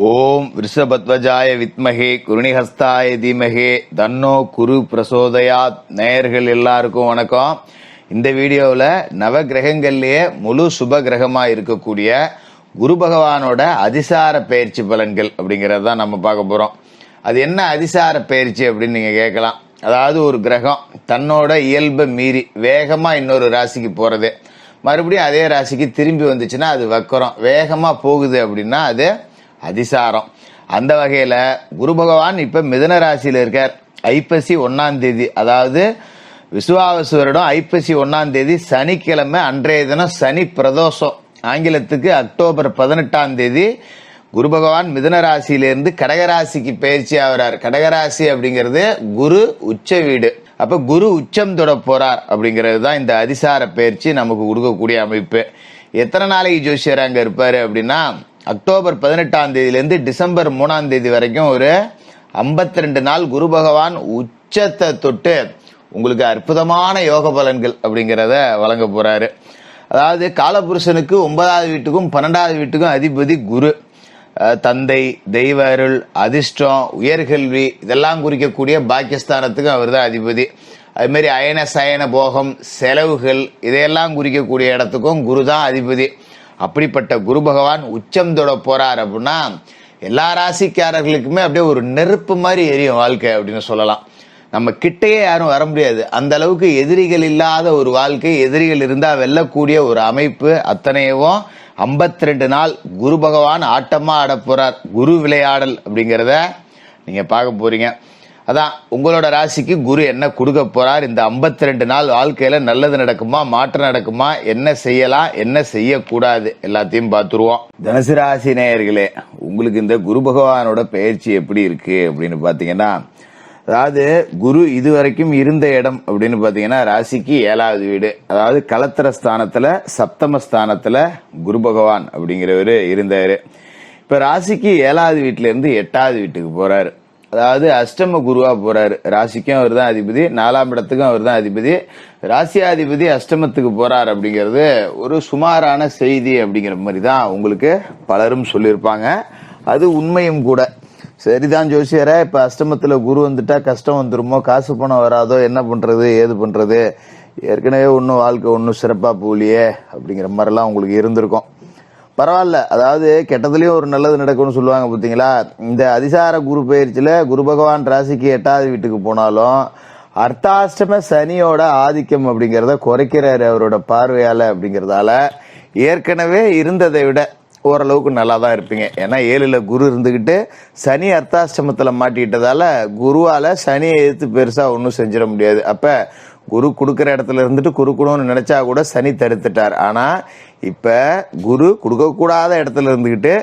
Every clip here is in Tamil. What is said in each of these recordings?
ஓம் விருஷபத்வஜாய வித்மகே குருணிஹஸ்தாய தீமகே தன்னோ குரு பிரசோதயாத். நேயர்கள் எல்லாருக்கும் வணக்கம். இந்த வீடியோவில் நவகிரகங்கள்லேயே முழு சுப கிரகமாக இருக்கக்கூடிய குரு பகவானோட அதிசார பயிற்சி பலன்கள் அப்படிங்கிறது தான் நம்ம பார்க்க போகிறோம். அது என்ன அதிசார பயிற்சி அப்படின்னு நீங்கள் கேட்கலாம். அதாவது ஒரு கிரகம் தன்னோட இயல்பை மீறி வேகமாக இன்னொரு ராசிக்கு போகிறது, மறுபடியும் அதே ராசிக்கு திரும்பி வந்துச்சுன்னா அது வக்கரம். வேகமாக போகுது அப்படின்னா அது அதிசாரம். அந்த வகையில் குரு பகவான் இப்போ மிதுன ராசியில் இருக்கார். ஐப்பசி 1ஆம் தேதி, அதாவது விசுவாவசு வருடம் ஐப்பசி 1ஆம் தேதி சனிக்கிழமை அன்றைய தினம் சனி பிரதோஷம். ஆங்கிலத்துக்கு அக்டோபர் 18ஆம் தேதி குரு பகவான் மிதுன ராசியிலிருந்து கடகராசிக்கு பயிற்சி ஆகிறார். கடகராசி அப்படிங்கிறது குரு உச்ச வீடு. அப்ப குரு உச்சம் தொட போறார் அப்படிங்கிறது தான் இந்த அதிசார பயிற்சி நமக்கு கொடுக்கக்கூடிய அமைப்பு. எத்தனை நாளைக்கு ஜோசியர் அங்க இருப்பாரு அப்படின்னா, அக்டோபர் 18ஆம் தேதியிலிருந்து டிசம்பர் 3ஆம் தேதி வரைக்கும் ஒரு 52 நாள் குரு பகவான் உச்சத்தை தொட்டு உங்களுக்கு அற்புதமான யோக பலன்கள் அப்படிங்கிறத வழங்க போறாரு. அதாவது காலபுருஷனுக்கு 9வது வீட்டுக்கும் 12வது வீட்டுக்கும் அதிபதி குரு. தந்தை, தெய்வ அருள், அதிர்ஷ்டம், உயர்கல்வி இதெல்லாம் குறிக்கக்கூடிய பாக்கியஸ்தானத்துக்கும் அவர் தான் அதிபதி. அது மாதிரி அயன சயன போகம், செலவுகள் இதையெல்லாம் குறிக்கக்கூடிய இடத்துக்கும் குரு தான் அதிபதி. அப்படிப்பட்ட குரு பகவான் உச்சம் தொட போறார் அப்படின்னா எல்லா ராசிக்காரர்களுக்குமே அப்படியே ஒரு நெருப்பு மாதிரி எரியும் வாழ்க்கை அப்படின்னு சொல்லலாம். நம்ம கிட்டையே யாரும் வர முடியாது, அந்த அளவுக்கு எதிரிகள் இல்லாத ஒரு வாழ்க்கை. எதிரிகள் இருந்தா வெல்லக்கூடிய ஒரு அமைப்பு. அத்தனையவும் 52 நாள் குரு பகவான் ஆட்டமா ஆட போறார். குரு விளையாடல் அப்படிங்கிறத நீங்க பார்க்க போறீங்க. அதான் உங்களோட ராசிக்கு குரு என்ன கொடுக்க போறார். இந்த 52 நாள் வாழ்க்கையில நல்லது நடக்குமா, மாற்றம் நடக்குமா, என்ன செய்யலாம், என்ன செய்யக்கூடாது எல்லாத்தையும் பார்த்துருவோம். தனுசு ராசி நேயர்களே, உங்களுக்கு இந்த குரு பகவானோட பயிற்சி எப்படி இருக்கு அப்படின்னு பாத்தீங்கன்னா, அதாவது குரு இதுவரைக்கும் இருந்த இடம் அப்படின்னு பாத்தீங்கன்னா ராசிக்கு 7வது வீடு, அதாவது களத்திர ஸ்தானத்துல சப்தமஸ்தானத்துல குரு பகவான் அப்படிங்கிறவரு இருந்தாரு. இப்ப ராசிக்கு 7வது வீட்டுல இருந்து 8வது வீட்டுக்கு போறாரு. அதாவது அஷ்டம குருவா போறாரு. ராசிக்கும் அவர் தான் அதிபதி, 4ஆம் இடத்துக்கும் அவர் தான் அதிபதி. ராசியாதிபதி அஷ்டமத்துக்கு போறார் அப்படிங்கிறது ஒரு சுமாரான செய்தி அப்படிங்கிற மாதிரி தான் உங்களுக்கு பலரும் சொல்லியிருப்பாங்க. அது உண்மையும் கூட. சரிதான் ஜோசியரே, இப்ப அஷ்டமத்துல குரு வந்துட்டா கஷ்டம் வந்துருமோ, காசு பணம் வராதோ, என்ன பண்றது ஏது பண்றது, ஏற்கனவே ஒன்னும் வாழ்க்கை ஒன்னும் சிறப்பா போலியே அப்படிங்கிற மாதிரிலாம் உங்களுக்கு இருந்திருக்கும். பரவாயில்ல, அதாவது கெட்டதுலயும் ஒரு நல்லது நடக்கும்னு சொல்லுவாங்க பார்த்தீங்களா. இந்த அதிசார குரு பயிற்சியில குரு பகவான் ராசிக்கு 8வது வீட்டுக்கு போனாலும் அர்த்தாஷ்டம சனியோட ஆதிக்கம் அப்படிங்கிறத குறைக்கிறாரு அவரோட பார்வையால. அப்படிங்கறதால ஏற்கனவே இருந்ததை விட ஓரளவுக்கு நல்லா தான் இருப்பீங்க. ஏன்னா 7ல குரு இருந்துகிட்டு சனி அர்த்தாஷ்டமத்துல மாட்டிக்கிட்டதால குருவால சனியை எதிர்த்து பெருசா ஒன்னும் செஞ்சிட முடியாது. அப்ப குரு கொடுக்கிற இடத்துல இருந்துட்டு குறுக்கணும்னு நினைச்சா கூட சனி தடுத்துட்டார். ஆனா இப்ப குரு கொடுக்க கூடாத இடத்துல இருந்துகிட்டு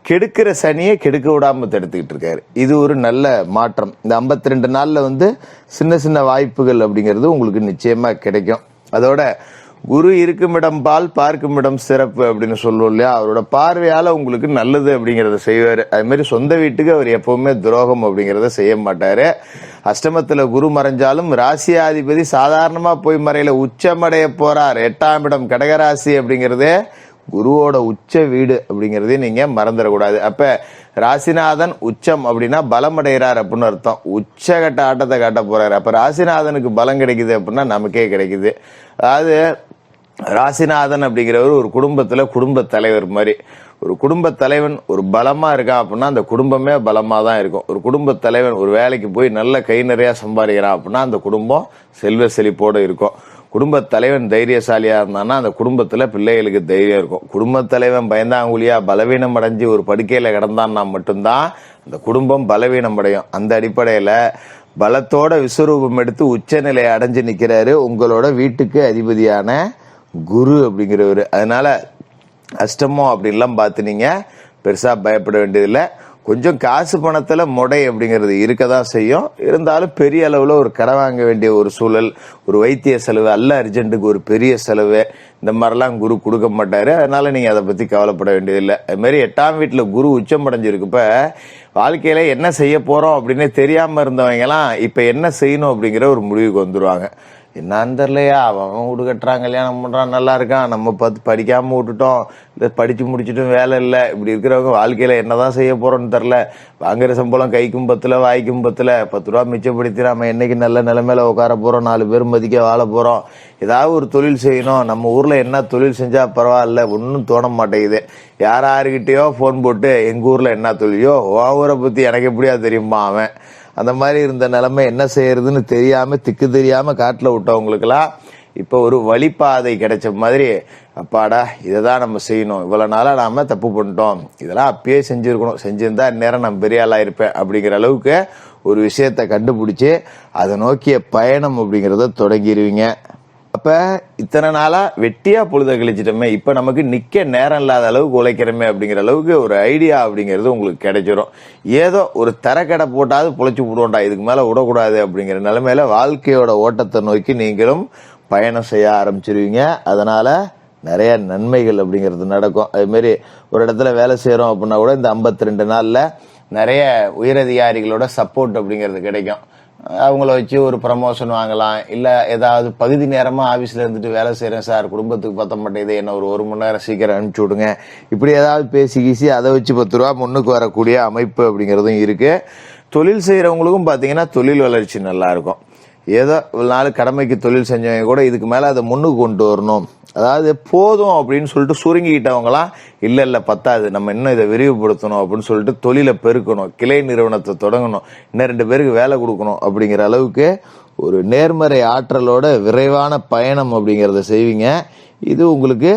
கெடுக்கிற சனியை கெடுக்க விடாம தடுத்துக்கிட்டு இருக்காரு. இது ஒரு நல்ல மாற்றம். இந்த 52 நாள்ல சின்ன சின்ன வாய்ப்புகள் அப்படிங்கிறது உங்களுக்கு நிச்சயமா கிடைக்கும். அதோட குரு இருக்கும் இடம் பால், பார்க்கும் இடம் சிறப்பு அப்படின்னு சொல்லுவோம் இல்லையா. அவரோட பார்வையால உங்களுக்கு நல்லது அப்படிங்கறத செய்வாரு. அது மாதிரி சொந்த வீட்டுக்கு அவர் எப்பவுமே துரோகம் அப்படிங்கறத செய்ய மாட்டாரு. அஷ்டமத்துல குரு மறைஞ்சாலும் ராசியாதிபதி சாதாரணமா போய் மறையில உச்சமடைய போறார். 8ஆம் இடம் கடகராசி அப்படிங்கறது குருவோட உச்ச வீடு அப்படிங்கறதே நீங்க மறந்துடக்கூடாது. அப்ப ராசிநாதன் உச்சம் அப்படின்னா பலம் அடைகிறார் அப்படின்னு அர்த்தம். உச்சகட்ட ஆட்டத்தை காட்ட போறாரு. அப்ப ராசிநாதனுக்கு பலம் கிடைக்குது அப்படின்னா நமக்கே கிடைக்குது. அதாவது ராசிநாதன் அப்படிங்கிறவர் ஒரு குடும்பத்துல குடும்ப தலைவர் மாதிரி. ஒரு குடும்ப தலைவன் ஒரு பலமா இருக்கான் அப்படின்னா அந்த குடும்பமே பலமா தான் இருக்கும். ஒரு குடும்ப தலைவன் ஒரு வேலைக்கு போய் நல்ல கை நிறைய சம்பாதிக்கிறான் அப்படின்னா அந்த குடும்பம் செல்வ செழிப்போடு இருக்கும். குடும்ப தலைவன் தைரியசாலியா இருந்தான்னா அந்த குடும்பத்துல பிள்ளைகளுக்கு தைரியம் இருக்கும். குடும்ப தலைவன் பயந்தாங்குழியா பலவீனம் அடைஞ்சு ஒரு படுக்கையில கிடந்தான்னா மட்டும்தான் அந்த குடும்பம் பலவீனம் அடையும். அந்த அடிப்படையில பலத்தோட விஸ்வரூபம் எடுத்து உச்சநிலையை அடைஞ்சு நிக்கிறாரு உங்களோட வீட்டுக்கு அதிபதியான குரு அப்படிங்கிறவரு. அதனால அஷ்டமம் அப்படின்லாம் பார்த்து நீங்க பெருசா பயப்பட வேண்டியதில்லை. கொஞ்சம் காசு பணத்துல முடை அப்படிங்கிறது இருக்கதான் செய்யும். இருந்தாலும் பெரிய அளவுல ஒரு கடை வாங்க வேண்டிய ஒரு சூழல், ஒரு வைத்திய செலவு, அல்ல அர்ஜென்ட்டுக்கு ஒரு பெரிய செலவு, இந்த மாதிரிலாம் குரு கொடுக்க மாட்டாரு. அதனால நீங்க அதை பத்தி கவலைப்பட வேண்டியதில்லை. அது மாதிரி 8ஆம் வீட்டுல குரு உச்சம் அடைஞ்சிருக்குப்ப வாழ்க்கையில என்ன செய்ய போறோம் அப்படின்னு தெரியாம இருந்தவங்க எல்லாம் இப்ப என்ன செய்யணும் அப்படிங்கிற ஒரு முடிவுக்கு வந்துருவாங்க. என்னான்னு தெரியலையா, அவன் வீடு கட்டுறான், கல்யாணம் பண்ணுறான், நல்லா இருக்கான், நம்ம பார்த்து படிக்காமல் விட்டுட்டோம், இல்லை படித்து முடிச்சுட்டும் வேலை இல்லை. இப்படி இருக்கிறவங்க வாழ்க்கையில் என்னதான் செய்ய போகிறோன்னு தெரில. வாங்குற சம்பளம் கைக்கும் பத்தில் வாய்க்கும் பத்தில். 10 ரூபா மிச்சப்படுத்தி நம்ம என்னைக்கு நல்ல நிலைமையில உட்கார போகிறோம், 4 பேர் மதிக்க வாழ போகிறோம். ஏதாவது ஒரு தொழில் செய்யணும். நம்ம ஊரில் என்ன தொழில் செஞ்சால் பரவாயில்ல, ஒன்றும் தோண மாட்டேங்குது. யாருக்கிட்டேயோ ஃபோன் போட்டு எங்கள் ஊரில் என்ன தொழிலையோ ஊரை பற்றி எனக்கு எப்படியா தெரியுமா அவன். அந்த மாதிரி இருந்த நிலைமை என்ன செய்யறதுன்னு தெரியாமல் திக்கு தெரியாமல் காட்டில் விட்டவங்களுக்கெல்லாம் இப்போ ஒரு வழிப்பாதை கிடைச்ச மாதிரி, அப்பாடா இதை தான் நம்ம செய்யணும், இவ்வளோ நாளாக நாம் தப்பு பண்ணிட்டோம், இதெல்லாம் அப்பயே செஞ்சுருக்கணும், செஞ்சுருந்தா இந்நேரம் நான் பெரிய ஆளாக இருப்பேன் அப்படிங்கிற அளவுக்கு ஒரு விஷயத்தை கண்டுபிடிச்சி அதை நோக்கிய பயணம் அப்படிங்கிறத தொடங்கிடுவீங்க. அப்போ இத்தனை நாளாக வெட்டியாக பொழுத கழிச்சிட்டோமே, இப்போ நமக்கு நிற்க நேரம் இல்லாத அளவுக்கு உழைக்கிறோமே அப்படிங்கிற அளவுக்கு ஒரு ஐடியா அப்படிங்கிறது உங்களுக்கு கிடைச்சிரும். ஏதோ ஒரு தரக்கடை போட்டாவது பொழைச்சி விடுவோண்டா, இதுக்கு மேலே விடக்கூடாது அப்படிங்கிற நிலைமையில வாழ்க்கையோட ஓட்டத்தை நோக்கி நீங்களும் பயணம் செய்ய ஆரம்பிச்சிருவீங்க. அதனால் நிறைய நன்மைகள் அப்படிங்கிறது நடக்கும். அதுமாரி ஒரு இடத்துல வேலை செய்கிறோம் அப்படின்னா கூட இந்த 52 நாளில் நிறைய உயரதிகாரிகளோட சப்போர்ட் அப்படிங்கிறது கிடைக்கும். அவங்கள வச்சு ஒரு ப்ரமோஷன் வாங்கலாம். இல்லை ஏதாவது பகுதி நேரமாக ஆஃபீஸில் இருந்துட்டு வேலை செய்கிறேன் சார், குடும்பத்துக்கு பத்த மாட்டேங்குது, என்ன ஒரு மணி நேரம் சீக்கிரம் அனுப்பிச்சி விடுங்க, இப்படி ஏதாவது பேசி அதை வச்சு 10 ரூபா முன்னுக்கு வரக்கூடிய அமைப்பு அப்படிங்கிறதும் இருக்குது. தொழில் செய்கிறவங்களுக்கும் பார்த்தீங்கன்னா தொழில் வளர்ச்சி நல்லாயிருக்கும். ஏதோ ஒரு நாள் கடமைக்கு தொழில் செஞ்சவங்க கூட இதுக்கு மேலே அதை முன்னுக்கு கொண்டு வரணும், அதாவது போதும் அப்படின்னு சொல்லிட்டு சுருங்கிக்கிட்டவங்களாம் இல்லை பத்தாது, நம்ம இன்னும் இதை விரிவுபடுத்தணும் அப்படின்னு சொல்லிட்டு தொழிலை பெருக்கணும், கிளை நிறுவனத்தை தொடங்கணும், இன்னும் 2 பேருக்கு வேலை கொடுக்கணும் அப்படிங்கிற அளவுக்கு ஒரு நேர்மறை ஆற்றலோட விரைவான பயணம் அப்படிங்கிறத செய்வீங்க. இது உங்களுக்கு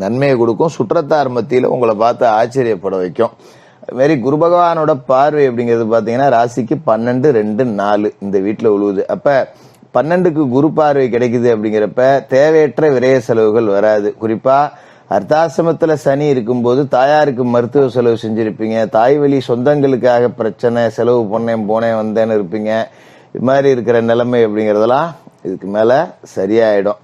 நன்மையை கொடுக்கும். சுற்றத்தார் மத்தியில் உங்களை பார்த்து ஆச்சரியப்பட வைக்கும். அதுமாரி குரு பகவானோட பார்வை அப்படிங்கிறது பார்த்தீங்கன்னா ராசிக்கு 12, 2, 4 இந்த வீட்டில் உழுவுது. அப்போ 12க்கு குரு பார்வை கிடைக்குது அப்படிங்கிறப்ப தேவையற்ற விரய செலவுகள் வராது. குறிப்பாக அர்த்தாசிரமத்தில் சனி இருக்கும்போது தாயாருக்கு மருத்துவ செலவு செஞ்சுருப்பீங்க, தாய் வழி சொந்தங்களுக்காக பிரச்சனை, செலவு போனேன் வந்தேன்னு இருப்பீங்க. இது மாதிரி இருக்கிற நிலைமை அப்படிங்கிறதெல்லாம் இதுக்கு மேலே சரியாயிடும்.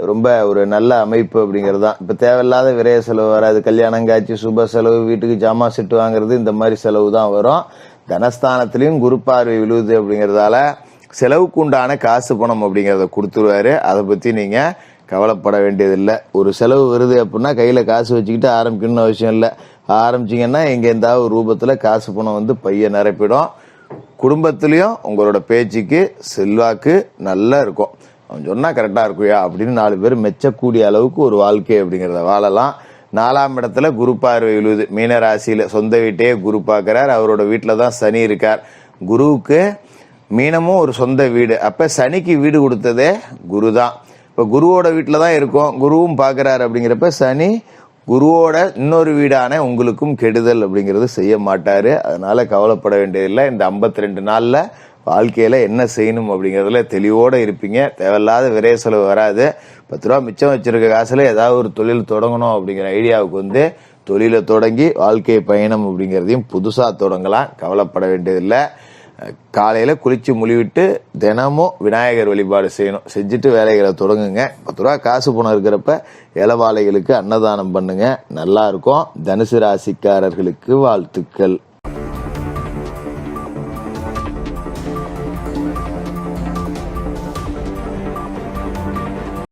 ரொம்ப ஒரு நல்ல அமைப்பு அப்படிங்கிறது தான். இப்போ தேவையில்லாத விரைய செலவு வராது. கல்யாணம் காட்சி, சுப செலவு, வீட்டுக்கு ஜாமான் செட்டு வாங்குறது, இந்த மாதிரி செலவு தான் வரும். தனஸ்தானத்திலையும் குரு பார்வை விழுவுது அப்படிங்கிறதால செலவுக்கு உண்டான காசு பணம் அப்படிங்கிறத கொடுத்துருவாரு. அதை பற்றி நீங்கள் கவலைப்பட வேண்டியதில்லை. ஒரு செலவு வருது அப்படின்னா கையில் காசு வச்சுக்கிட்டு ஆரம்பிக்கணும்னு அவசியம் இல்லை. ஆரம்பிச்சிங்கன்னா எங்கே இருந்தாவது ஒரு ரூபத்தில் காசு பணம் வந்து பைய நிரப்பிடும். குடும்பத்திலையும் உங்களோட பேச்சுக்கு செல்வாக்கு நல்லா இருக்கும். அவன் சொன்னால் கரெக்டாக இருக்குயா அப்படின்னு 4 பேர் மெச்சக்கூடிய அளவுக்கு ஒரு வாழ்க்கை அப்படிங்கிறத வாழலாம். 4ஆம் இடத்துல குரு பார்வை விழுது. மீன ராசியில் சொந்த வீட்டையே குரு பார்க்குறார். அவரோட வீட்டில் தான் சனி இருக்கார். குருவுக்கு மீனமும் ஒரு சொந்த வீடு. அப்போ சனிக்கு வீடு கொடுத்ததே குரு தான். இப்போ குருவோட வீட்டில் தான் இருக்கும், குருவும் பார்க்குறாரு அப்படிங்கிறப்ப சனி குருவோட இன்னொரு வீடான உங்களுக்கும் கெடுதல் அப்படிங்கிறது செய்ய மாட்டார். அதனால் கவலைப்பட வேண்டியதில்லை. இந்த 52 நாளில் வாழ்க்கையில் என்ன செய்யணும் அப்படிங்கிறதுல தெளிவோடு இருப்பீங்க. தேவையில்லாத விரைய செலவு வராது. 10 ரூபா மிச்சம் வச்சுருக்க காசில் ஏதாவது ஒரு தொழில் தொடங்கணும் அப்படிங்கிற ஐடியாவுக்கு வந்து தொழிலை தொடங்கி வாழ்க்கை பயணம் அப்படிங்கிறதையும் புதுசாக தொடங்கலாம். கவலைப்பட வேண்டியதில்லை. காலையில் குளித்து முழிவிட்டு தினமும் விநாயகர் வழிபாடு செய்யணும். செஞ்சுட்டு வேலைகளை தொடங்குங்க. 10 ரூபா காசு பணம் இருக்கிறப்ப ஏழைவாழைகளுக்கு அன்னதானம் பண்ணுங்க. நல்லா இருக்கும். தனுசு ராசிக்காரர்களுக்கு வாழ்த்துக்கள்.